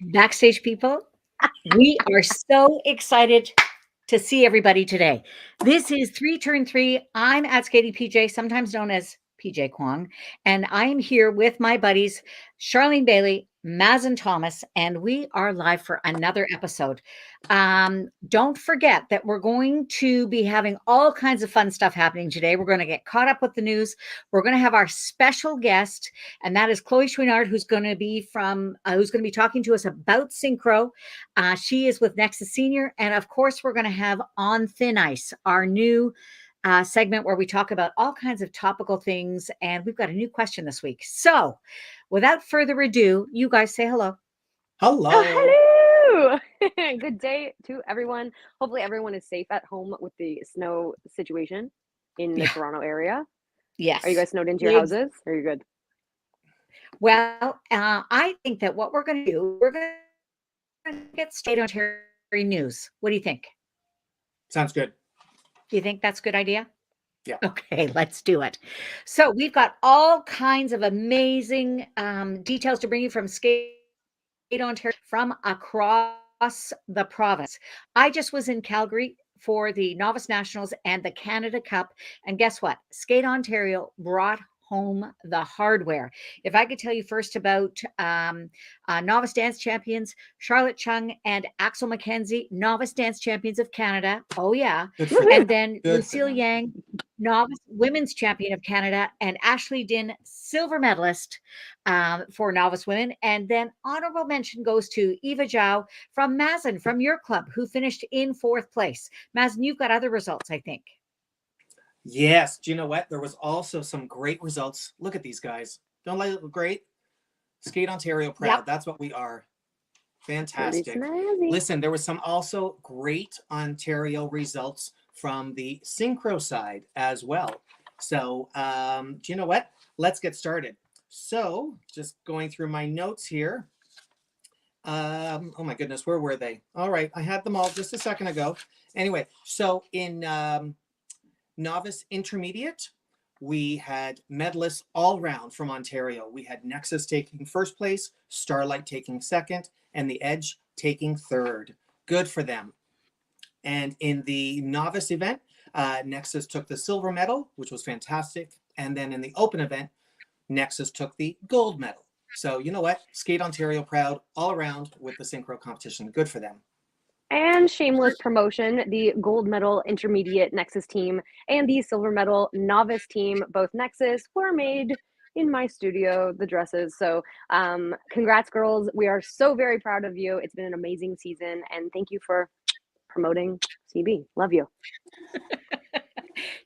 Backstage people, we are so excited to see everybody today. This is 3 Turn 3. I'm at Skating PJ, sometimes known as PJ Kwong, and I am here with my buddies, Charlene Bailey, Mazen Thomas, and we are live for another episode. Don't forget that we're going to be having all kinds of fun stuff happening today. We're going to get caught up with the news. We're going to have our special guest, and that is Chloe Chouinard, who's going to be talking to us about synchro. She is with NEXXICE Senior. And of course, we're going to have On Thin Ice, our new segment where we talk about all kinds of topical things. And we've got a new question this week. So without further ado, you guys say hello. Hello. Oh, hello. Good day to everyone. Hopefully everyone is safe at home with the snow situation in the Toronto area. Yes. Are you guys snowed into your houses? Or are you good? Well, I think that what we're going to do, we're going to get straight on Ontario news. What do you think? Sounds good. Do you think that's a good idea? Yeah. Okay, let's do it. So we've got all kinds of amazing details to bring you from Skate Ontario, from across the province. I just was in Calgary for the Novice Nationals and the Canada Cup. And guess what? Skate Ontario brought home the hardware. If I could tell you first about novice dance champions, Charlotte Chung and Axel McKenzie, novice dance champions of Canada. Oh, yeah. And then Lucille Yang, novice women's champion of Canada, and Ashley Din, silver medalist for novice women. And then honorable mention goes to Eva Zhao from Mazen, from your club, who finished in 4th place. Mazen, you've got other results, I think. Yes. Do you know what? There was also some great results. Look at these guys. Don't they look great? Skate Ontario proud. Yep. That's what we are. Fantastic. Listen, there was some also great Ontario results from the synchro side as well. So, do you know what? Let's get started. So, just going through my notes here. Oh my goodness, where were they? All right, I had them all just a second ago. Anyway, so in novice intermediate, we had medalists all round from Ontario. We had NEXXICE taking 1st place, Starlight taking 2nd, and The Edge taking 3rd. Good for them. And in the novice event, NEXXICE took the silver medal, which was fantastic. And then in the open event, NEXXICE took the gold medal. So you know what? Skate Ontario proud all around with the synchro competition. Good for them. And shameless promotion, the gold medal intermediate NEXXICE team and the silver medal novice team, both NEXXICE, were made in my studio, the dresses. So congrats, girls. We are so very proud of you. It's been an amazing season. And thank you for promoting CB. Love you.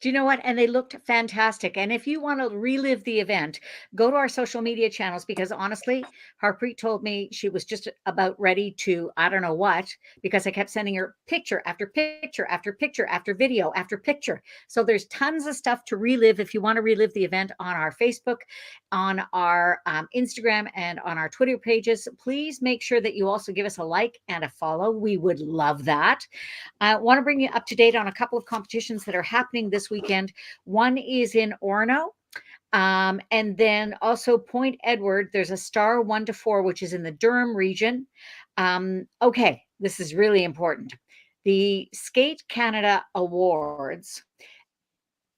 Do you know what? And they looked fantastic. And if you want to relive the event, go to our social media channels, because honestly, Harpreet told me she was just about ready to, I don't know what, because I kept sending her picture after picture after picture after video after picture. So there's tons of stuff to relive if you want to relive the event on our Facebook, on our Instagram, and on our Twitter pages. Please make sure that you also give us a like and a follow. We would love that. I want to bring you up to date on a couple of competitions that are happening this weekend. One is in Orono. And then also Point Edward, there's a star 1 to 4, which is in the Durham region. Okay, this is really important. The Skate Canada Awards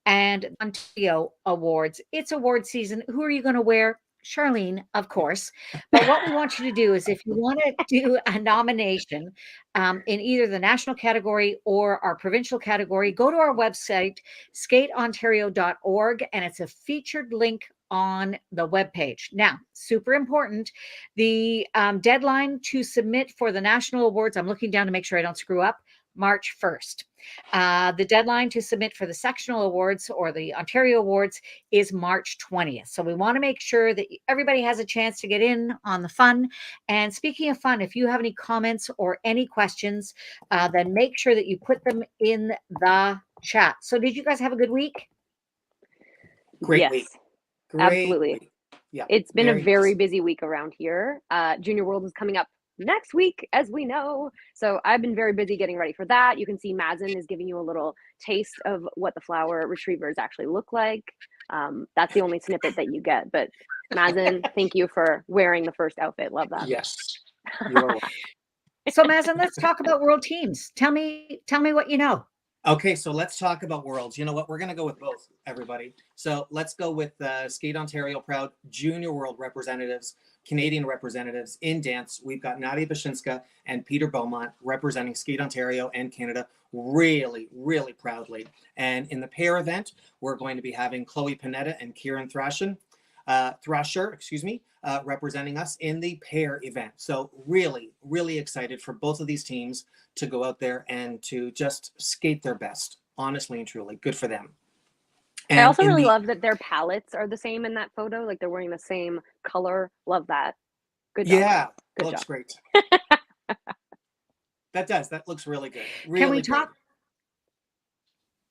and Ontario Awards. It's award season. Who are you going to wear? Charlene, of course. But what we want you to do is, if you want to do a nomination in either the national category or our provincial category, go to our website, skateontario.org, and it's a featured link on the webpage. Now, super important, the deadline to submit for the national awards, I'm looking down to make sure I don't screw up, March 1st. The deadline to submit for the sectional awards or the Ontario awards is March 20th. So we want to make sure that everybody has a chance to get in on the fun. And speaking of fun, if you have any comments or any questions, then make sure that you put them in the chat. So did you guys have a good week? Great week. Great Absolutely. week. Yeah, it's been a very busy week around here. Junior World is coming up next week, as we know. So I've been very busy getting ready for that. You can see Mazen is giving you a little taste of what the flower retrievers actually look like. That's the only snippet that you get. But Mazen, thank you for wearing the first outfit. Love that. Yes. You are welcome. So Mazen, let's talk about world teams. Tell me what you know. Okay, so let's talk about worlds. You know what? We're going to go with both, everybody. So let's go with Skate Ontario Proud Junior World representatives, Canadian representatives in dance. We've got Nadia Bashinska and Peter Beaumont representing Skate Ontario and Canada really, really proudly. And in the pair event, we're going to be having Chloe Panetta and Kieran Thrasher, representing us in the pair event. So really, really excited for both of these teams to go out there and to just skate their best. Honestly and truly, good for them. And I also really love that their palettes are the same in that photo. Like they're wearing the same color. Love that. Good job. Yeah, good looks job. Great. That looks really good. Really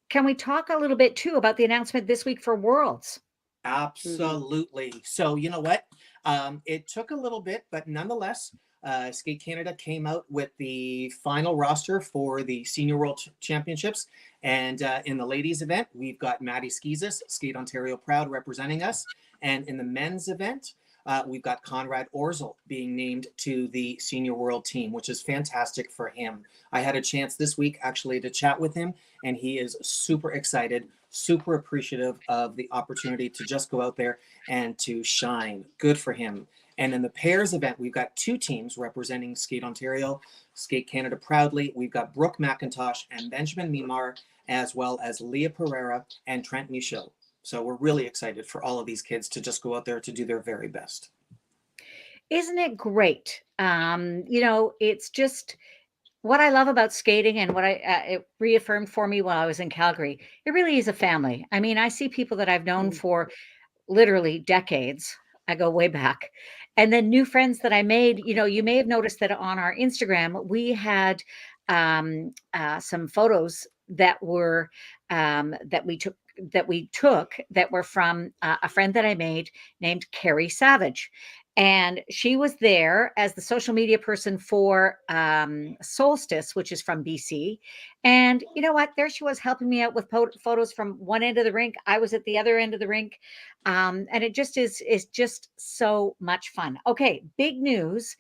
Can we talk a little bit too about the announcement this week for Worlds? Absolutely. Mm-hmm. So you know what? It took a little bit, but nonetheless, Skate Canada came out with the final roster for the Senior World Championships. And in the ladies event, we've got Maddie Skizis, Skate Ontario Proud, representing us. And in the men's event, we've got Conrad Orzel being named to the Senior World team, which is fantastic for him. I had a chance this week actually to chat with him, and he is super excited, super appreciative of the opportunity to just go out there and to shine. Good for him. And in the pairs event, we've got two teams representing Skate Ontario, Skate Canada proudly. We've got Brooke McIntosh and Benjamin Mimar, as well as Leah Pereira and Trent Michaud. So we're really excited for all of these kids to just go out there to do their very best. Isn't it great? It's just what I love about skating, and what it reaffirmed for me while I was in Calgary. It really is a family. I mean, I see people that I've known for literally decades. I go way back. And then new friends that I made. You may have noticed that on our Instagram, we had some photos that were that we took that were from a friend that I made named Carrie Savage. And she was there as the social media person for Solstice, which is from BC. And you know what? There she was helping me out with photos from one end of the rink. I was at the other end of the rink. And it just is just so much fun. Okay, big news.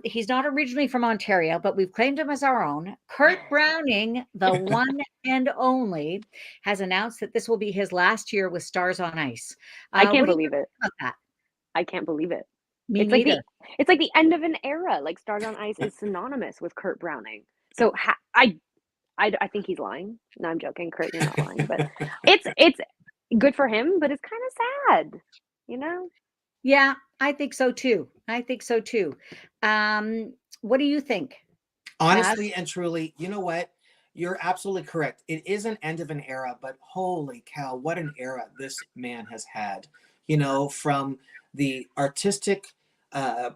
He's not originally from Ontario, but we've claimed him as our own. Kurt Browning, the one and only, has announced that this will be his last year with Stars on Ice. I can't believe it. About that? I can't believe it. Me neither. It's like the end of an era. Like Stars on Ice is synonymous with Kurt Browning. So I think he's lying. No, I'm joking. Kurt, you're not lying. But it's good for him, but it's kind of sad, Yeah, I think so too. What do you think? Honestly and truly, you know what? You're absolutely correct. It is an end of an era, but holy cow, what an era this man has had. From the artistic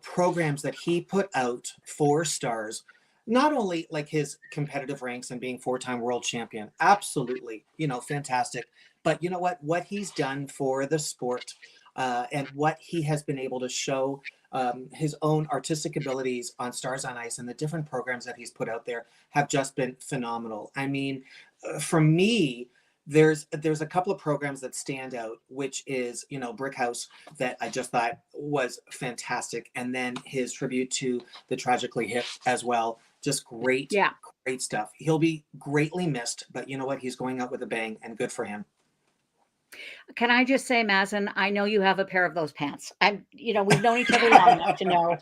programs that he put out for Stars, not only like his competitive ranks and being 4-time world champion, absolutely, fantastic. But you know what he's done for the sport and what he has been able to show his own artistic abilities on Stars on Ice and the different programs that he's put out there have just been phenomenal. I mean, for me, there's a couple of programs that stand out, which is, Brick House, that I just thought was fantastic. And then his tribute to the Tragically Hip as well. Just great, great stuff. He'll be greatly missed, but you know what? He's going out with a bang, and good for him. Can I just say, Mazen, I know you have a pair of those pants. We've known each other long enough to know.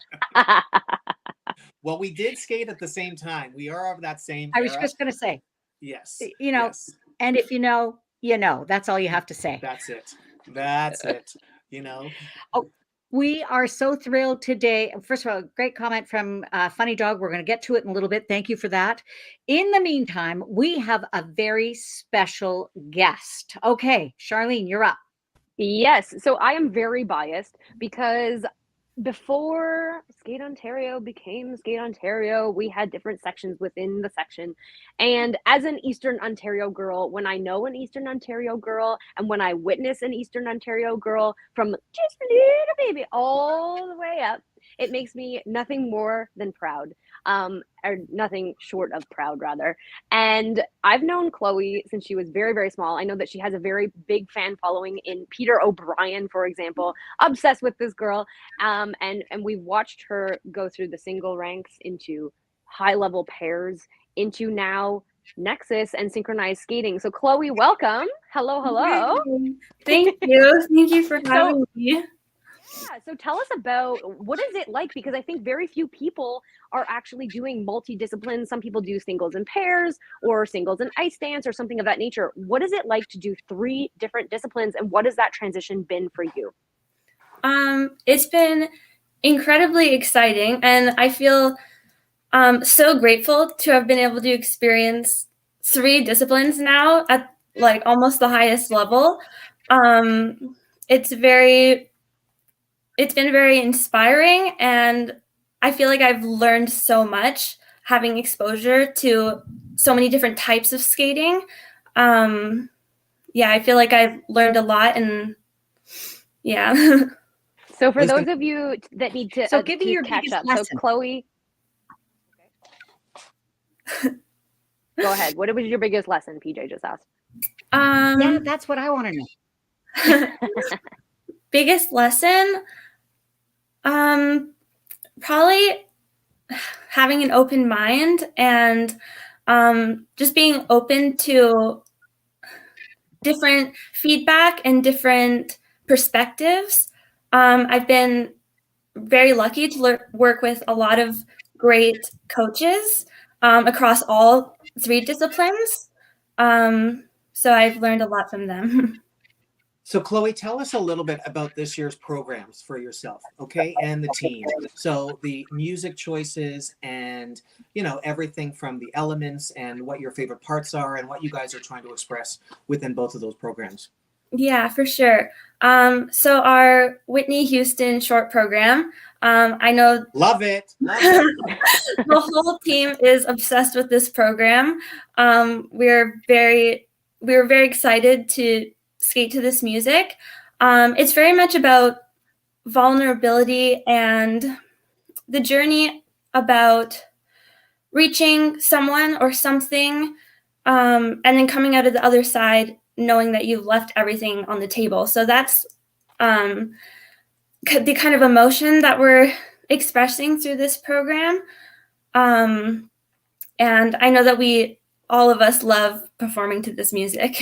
Well, we did skate at the same time. We are of that same I was just going to say. Yes. Yes. And if you know, that's all you have to say. That's it. Oh, we are so thrilled today. First of all, great comment from Funny Dog. We're going to get to it in a little bit. Thank you for that. In the meantime, we have a very special guest. Okay, Charlene, you're up. Yes. So I am very biased because before Skate Ontario became Skate Ontario, we had different sections within the section. And as an Eastern Ontario girl, when I know an Eastern Ontario girl and when I witness an Eastern Ontario girl from just a little baby all the way up, it makes me nothing more than proud. or nothing short of proud, rather. And I've known Chloe since she was very, very small. I know that she has a very big fan following in Peter O'Brien, for example, obsessed with this girl. And we've watched her go through the single ranks into high level pairs into now NEXXICE and synchronized skating. So Chloe, welcome. Hello, hello. Thank you. Thank you for having me. Yeah, so tell us about what is it like, because I think very few people are actually doing multi-disciplines. Some people do singles and pairs or singles and ice dance or something of that nature. What is it like to do 3 different disciplines, and what has that transition been for you? It's been incredibly exciting, and I feel so grateful to have been able to experience 3 disciplines now at like almost the highest level. It's been very inspiring, and I feel like I've learned so much having exposure to so many different types of skating. Yeah, I feel like I've learned a lot, and yeah. So for those of you that need to, give me your catch biggest up, lesson. so Chloe, go ahead. What was your biggest lesson? PJ just asked. Yeah, that's what I want to know. Biggest lesson? Probably having an open mind and just being open to different feedback and different perspectives. I've been very lucky to work with a lot of great coaches across all 3 disciplines. So I've learned a lot from them. So Chloe, tell us a little bit about this year's programs for yourself, okay, and the team. So the music choices and, you know, everything from the elements and what your favorite parts are and what you guys are trying to express within both of those programs. Yeah, for sure. So our Whitney Houston short program, I know Love it. Love it. the whole team is obsessed with this program. We were very excited to skate to this music. It's very much about vulnerability and the journey about reaching someone or something, and then coming out of the other side knowing that you've left everything on the table. So that's the kind of emotion that we're expressing through this program. And I know that all of us love performing to this music.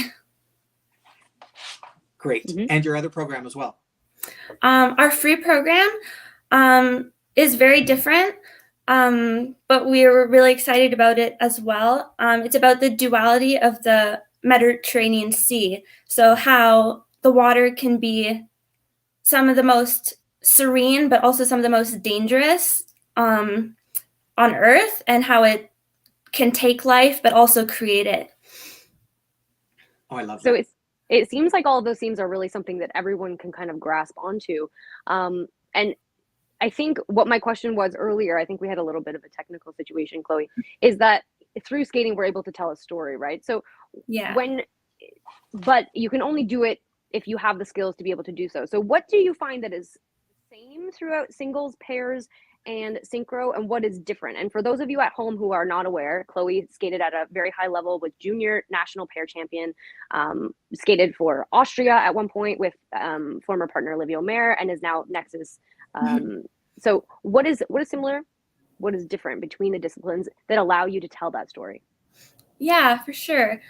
Great. Mm-hmm. And your other program as well. Our free program is very different, but we were really excited about it as well. It's about the duality of the Mediterranean Sea. So how the water can be some of the most serene, but also some of the most dangerous on Earth, and how it can take life, but also create it. Oh, I love that. So it seems like all of those themes are really something that everyone can kind of grasp onto. And I think what my question was earlier, I think we had a little bit of a technical situation, Chloe, is that through skating, we're able to tell a story, right? So yeah, but you can only do it if you have the skills to be able to do so. So what do you find that is the same throughout singles, pairs, and synchro, and what is different? And for those of you at home who are not aware, Chloe skated at a very high level with junior national pair champion, skated for Austria at one point with former partner Olivia Omer, and is now NEXXICE. So what is similar, what is different between the disciplines that allow you to tell that story? Yeah, for sure.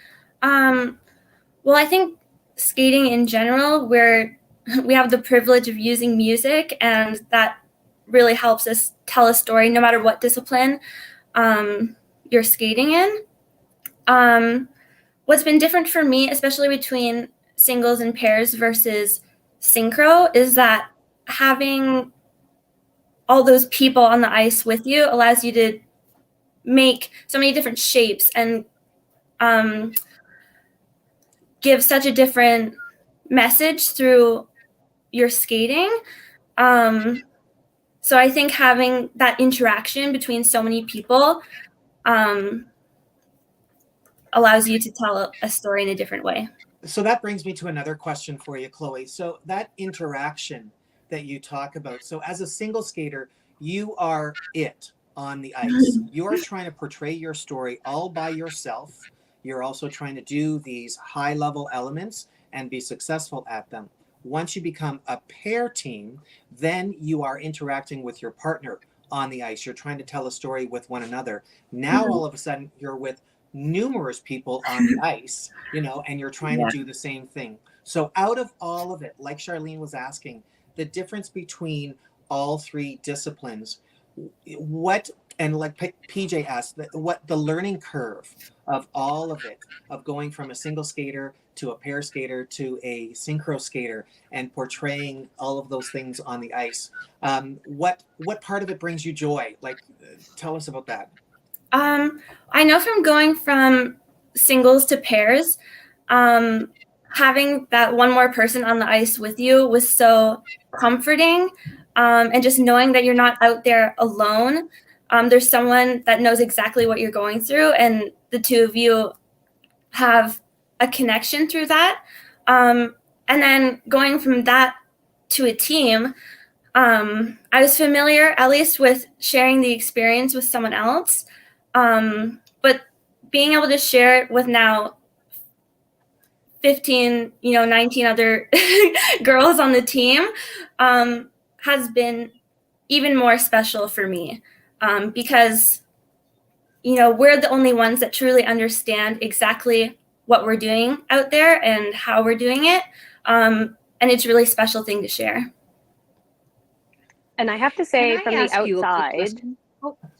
Well, I think skating in general, we have the privilege of using music, and that really helps us tell a story no matter what discipline you're skating in. What's been different for me, especially between singles and pairs versus synchro, is that having all those people on the ice with you allows you to make so many different shapes and give such a different message through your skating. So I think having that interaction between so many people allows you to tell a story in a different way. So that brings me to another question for you, Chloe. So that interaction that you talk about, so as a single skater, you are it on the ice. You're trying to portray your story all by yourself. You're also trying to do these high level elements and be successful at them. Once you become a pair team, then you are interacting with your partner on the ice. You're trying to tell a story with one another. Now, all of a sudden, you're with numerous people on the ice, you know, and you're trying to do the same thing. So out of all of it, like Charlene was asking, the difference between all three disciplines, what, and like PJ asked, what the learning curve of all of it, of going from a single skater to a pair skater to a synchro skater and portraying all of those things on the ice. What part of it brings you joy? Like, tell us about that. I know from going from singles to pairs, having that one more person on the ice with you was so comforting, and just knowing that you're not out there alone. There's someone that knows exactly what you're going through, and the two of you have a connection through that. And then going from that to a team, I was familiar, at least, with sharing the experience with someone else. But being able to share it with now 15, 19 other girls on the team, has been even more special for me, because, we're the only ones that truly understand exactly what we're doing out there and how we're doing it. And it's a really special thing to share. And I have to say, from the outside,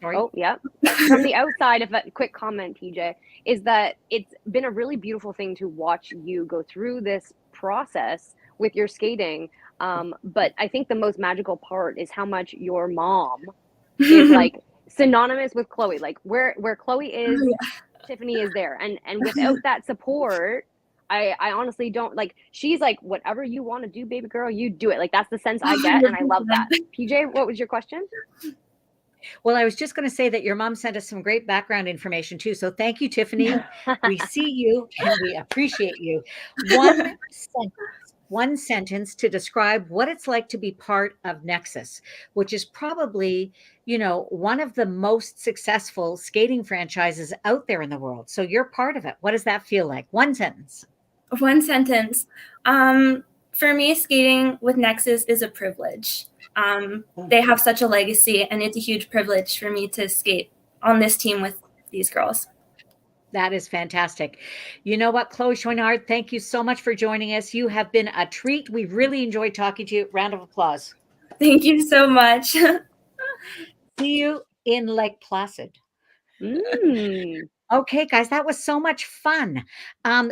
from the outside, if a quick comment, PJ, is that it's been a really beautiful thing to watch you go through this process with your skating. But I think the most magical part is how much your mom is like synonymous with Chloe. Like where Chloe is, Tiffany is there. And without that support, I honestly don't, like, she's like, whatever you want to do, baby girl, you do it. Like, that's the sense I get, and I love that. PJ, what was your question? Well, I was just going to say that your mom sent us some great background information too. So thank you, Tiffany. We see you and we appreciate you. One sentence to describe what it's like to be part of NEXXICE, which is probably, one of the most successful skating franchises out there in the world. So you're part of it. What does that feel like? One sentence. One sentence. For me, skating with NEXXICE is a privilege. They have such a legacy, and it's a huge privilege for me to skate on this team with these girls. That is fantastic. You know what, Chloe Chouinard, thank you so much for joining us. You have been a treat. We really enjoyed talking to you. Round of applause. Thank you so much. See you in Lake Placid. Okay, guys, that was so much fun.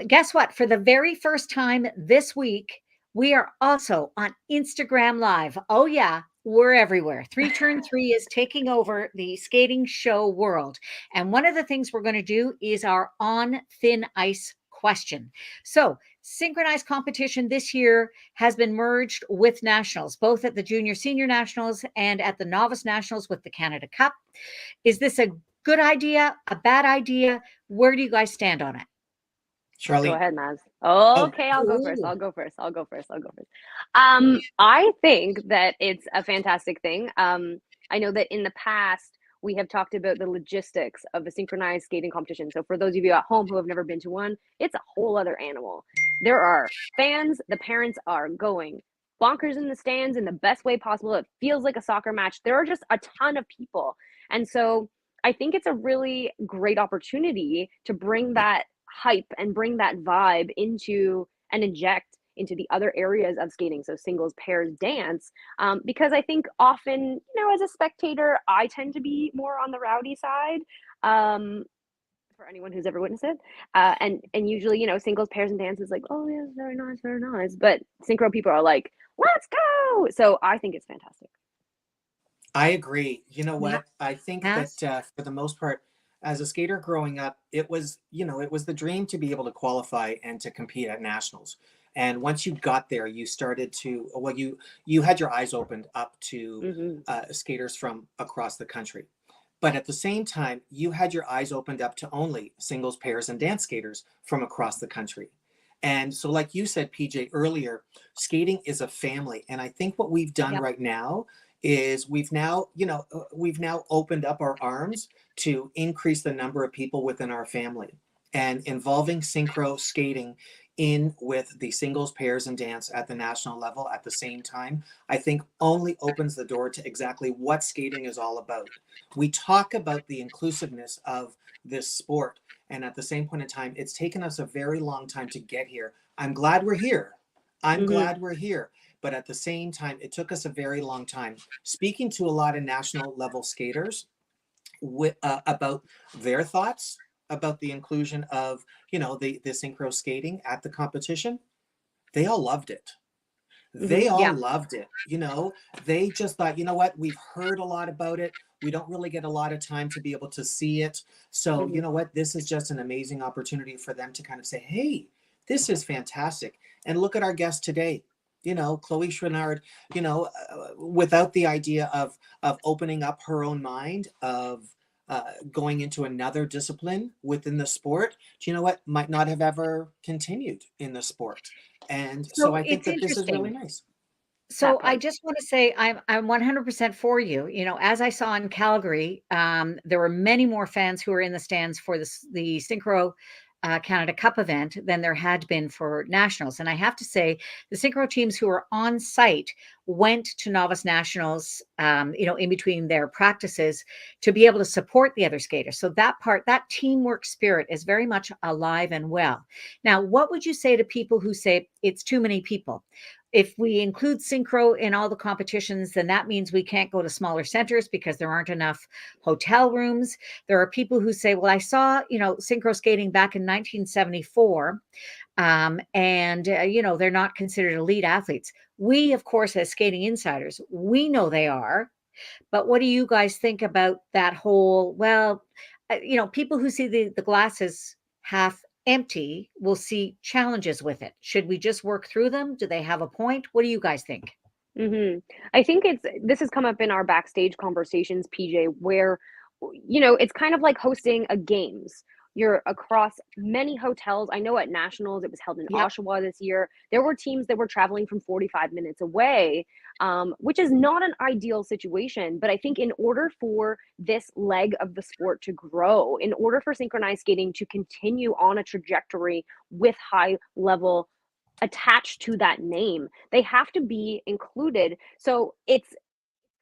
Guess what? For the very first time this week, we are also on Instagram Live. Oh, yeah. We're everywhere. 3Turn3 is taking over the skating show world. And one of the things we're going to do is our on thin ice question. So synchronized competition this year has been merged with nationals, both at the junior senior nationals and at the novice nationals with the Canada Cup. Is this a good idea, a bad idea? Where do you guys stand on it? Charlie. Go ahead, Maz. Okay, I'll go first. I think that it's a fantastic thing. I know that in the past, we have talked about the logistics of a synchronized skating competition. So for those of you at home who have never been to one, it's a whole other animal. There are fans, the parents are going bonkers in the stands in the best way possible. It feels like a soccer match. There are just a ton of people. And so I think it's a really great opportunity to bring that hype and bring that vibe into and inject into the other areas of skating, so singles, pairs, dance, because I think often, as a spectator, I tend to be more on the rowdy side, for anyone who's ever witnessed it, and usually, singles, pairs, and dance is like, oh yeah, very nice, but synchro people are like, let's go. So I think it's fantastic. I agree. You know what? I think that for the most part, as a skater growing up, it was the dream to be able to qualify and to compete at nationals. And once you got there, you started to, you had your eyes opened up to skaters from across the country. But at the same time, you had your eyes opened up to only singles, pairs, and dance skaters from across the country. And so, like you said, PJ, earlier, skating is a family. And I think what we've done right now is we've now, we've now opened up our arms to increase the number of people within our family, and involving synchro skating in with the singles, pairs, and dance at the national level at the same time, I think only opens the door to exactly what skating is all about. We talk about the inclusiveness of this sport, and at the same point in time, it's taken us a very long time to get here. I'm glad we're here. I'm glad we're here. But at the same time, it took us a very long time. Speaking to a lot of national level skaters about their thoughts about the inclusion of, the synchro skating at the competition, they all loved it. They all loved it. They just thought, what, we've heard a lot about it. We don't really get a lot of time to be able to see it. So, you know what, this is just an amazing opportunity for them to kind of say, hey, this is fantastic. And look at our guest today. Chloe Chouinard, without the idea of opening up her own mind, of going into another discipline within the sport, do you know what, might not have ever continued in the sport. And so I think that this is really nice. So I just want to say I'm 100% for you. As I saw in Calgary, there were many more fans who were in the stands for the Synchro Canada Cup event than there had been for nationals. And I have to say, the synchro teams who were on site went to novice nationals, in between their practices, to be able to support the other skaters. So that teamwork spirit is very much alive and well. Now, what would you say to people who say it's too many people? If we include synchro in all the competitions, then that means we can't go to smaller centers because there aren't enough hotel rooms. There are people who say, well, I saw, synchro skating back in 1974, and they're not considered elite athletes. We, of course, as skating insiders, we know they are. But what do you guys think about that whole, people who see the glasses half empty will see challenges with it. Should we just work through them? Do they have a point? What do you guys think? I think this has come up in our backstage conversations, PJ, where, it's kind of like hosting a games. You're across many hotels. I know at nationals, it was held in Oshawa this year. There were teams that were traveling from 45 minutes away, which is not an ideal situation. But I think in order for this leg of the sport to grow, in order for synchronized skating to continue on a trajectory with high level attached to that name, they have to be included. So it's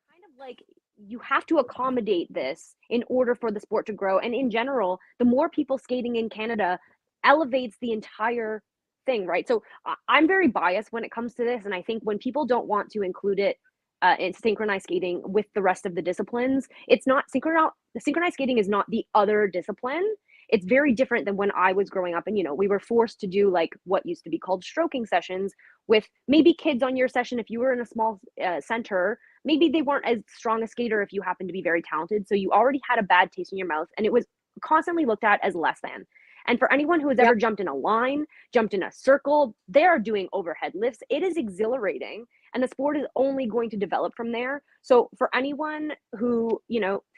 kind of like you have to accommodate this in order for the sport to grow. And in general, the more people skating in Canada elevates the entire thing, right? So I'm very biased when it comes to this. And I think when people don't want to include it in synchronized skating with the rest of the disciplines, it's not synchronized skating is not the other discipline. It's very different than when I was growing up, and we were forced to do like what used to be called stroking sessions with maybe kids on your session. If you were in a small center, maybe they weren't as strong a skater if you happened to be very talented, so you already had a bad taste in your mouth, and it was constantly looked at as less than. And for anyone who has ever jumped in a line, jumped in a circle, they are doing overhead lifts. It is exhilarating, and the sport is only going to develop from there. So for anyone who,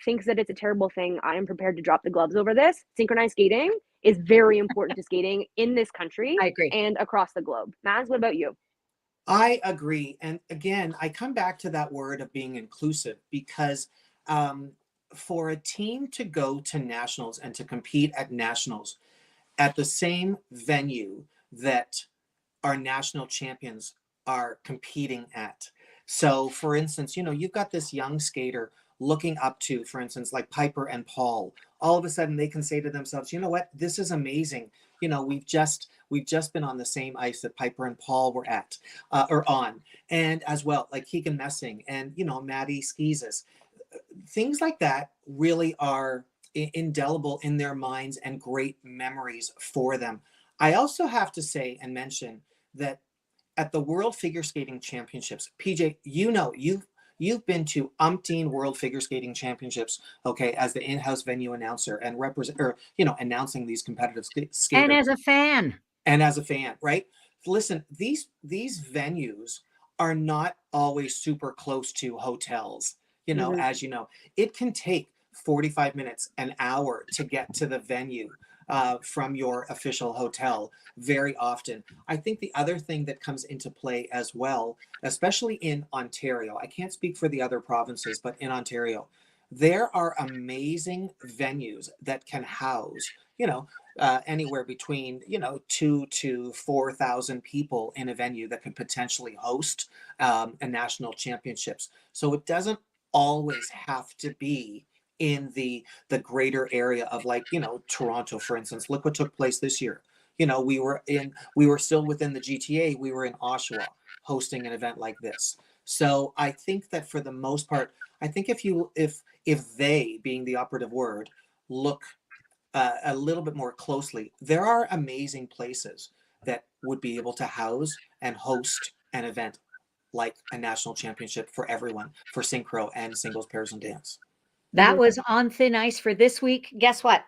thinks that it's a terrible thing, I am prepared to drop the gloves over this. Synchronized skating is very important to skating in this country. I agree. And across the globe. Maz, what about you? I agree. And again, I come back to that word of being inclusive, because for a team to go to nationals and to compete at nationals at the same venue that our national champions are competing at. So for instance, you've got this young skater looking up to, for instance, like Piper and Paul. All of a sudden they can say to themselves, you know what, this is amazing. We've just been on the same ice that Piper and Paul were at or on. And as well, like Keegan Messing and, Maddie Skeesis. Things like that really are indelible in their minds and great memories for them. I also have to say and mention that at the World Figure Skating Championships, PJ, you've been to umpteen World Figure Skating Championships, okay, as the in-house venue announcer and announcing these competitive skaters. And as a fan. Right? Listen, these venues are not always super close to hotels. As you know, it can take 45 minutes, an hour to get to the venue. from your official hotel very often. I think the other thing that comes into play as well, especially in Ontario, I can't speak for the other provinces, but in Ontario, there are amazing venues that can house, anywhere between 2 to 4,000 people in a venue that could potentially host a national championships. So it doesn't always have to be in the greater area of, like, Toronto, for instance. Look what took place this year. We were still within the GTA. We were in Oshawa hosting an event like this. So I think that for the most part, I think if they, being the operative word, look a little bit more closely, there are amazing places that would be able to house and host an event like a national championship for everyone, for synchro and singles, pairs, and dance. That was On Thin Ice for this week. Guess what?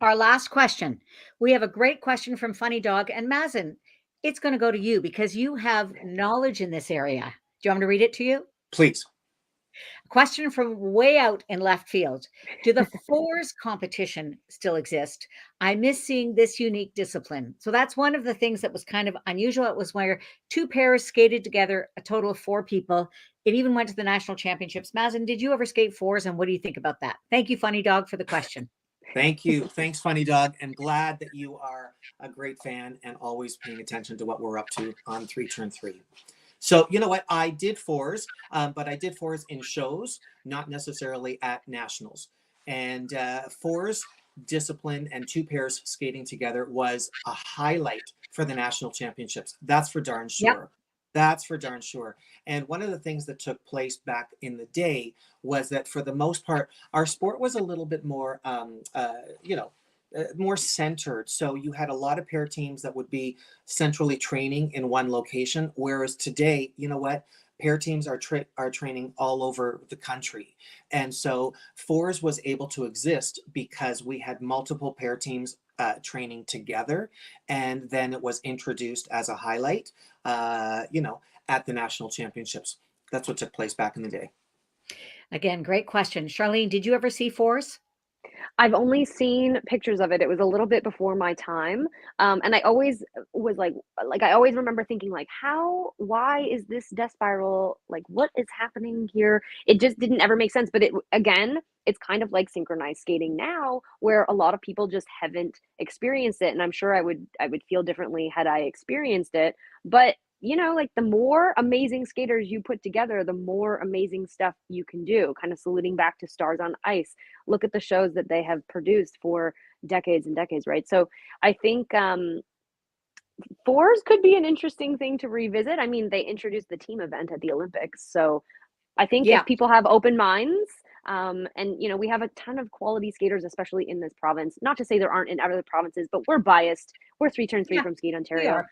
Our last question. We have a great question from Funny Dog and Mazen. It's going to go to you because you have knowledge in this area. Do you want me to read it to you? Please. Question from way out in left field. Do the fours competition still exist? I miss seeing this unique discipline. So that's one of the things that was kind of unusual. It was where two pairs skated together, a total of 4 people. It even went to the national championships. Mazen, did you ever skate fours? And what do you think about that? Thank you, Funny Dog, for the question. Thank you. Thanks, Funny Dog. And glad that you are a great fan and always paying attention to what we're up to on 3x3. So you know what? I did fours, but I did fours in shows, not necessarily at nationals. And fours discipline and 2 pairs skating together was a highlight for the national championships. That's for darn sure. Yep. That's for darn sure. And one of the things that took place back in the day was that for the most part, our sport was a little bit more, more centered. So you had a lot of pair teams that would be centrally training in one location. Whereas today, you know what? Pair teams are training all over the country. And so fours was able to exist because we had multiple pair teams training together. And then it was introduced as a highlight, at the national championships. That's what took place back in the day. Again, great question. Charlene, did you ever see fours? I've only seen pictures of it. It was a little bit before my time. And I always was like I always remember thinking, like, why is this death spiral? Like, what is happening here? It just didn't ever make sense. But it's kind of like synchronized skating now, where a lot of people just haven't experienced it. And I'm sure I would feel differently had I experienced it. But like, the more amazing skaters you put together, the more amazing stuff you can do. Kind of saluting back to Stars on Ice. Look at the shows that they have produced for decades and decades, right? So I think fours could be an interesting thing to revisit. I mean, they introduced the team event at the Olympics. So I think if people have open minds, and we have a ton of quality skaters, especially in this province. Not to say there aren't in other provinces, but we're biased. We're 3x3 from Skate Ontario.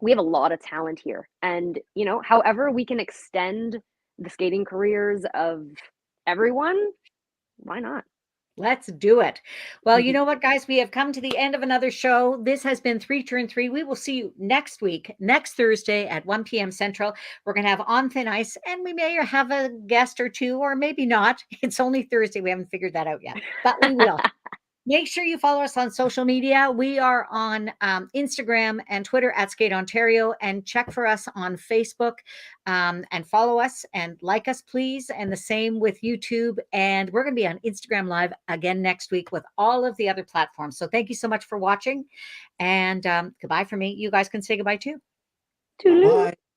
We have a lot of talent here. And, however we can extend the skating careers of everyone, why not? Let's do it. Well, you know what, guys? We have come to the end of another show. This has been 3x3. We will see you next week, next Thursday at 1 p.m. Central. We're going to have On Thin Ice, and we may have a guest or two, or maybe not. It's only Thursday. We haven't figured that out yet, but we will. Make sure you follow us on social media. We are on Instagram and Twitter at Skate Ontario, and check for us on Facebook, and follow us and like us, please. And the same with YouTube. And we're going to be on Instagram Live again next week with all of the other platforms. So thank you so much for watching, and goodbye for me. You guys can say goodbye too. Toodaloo. Bye.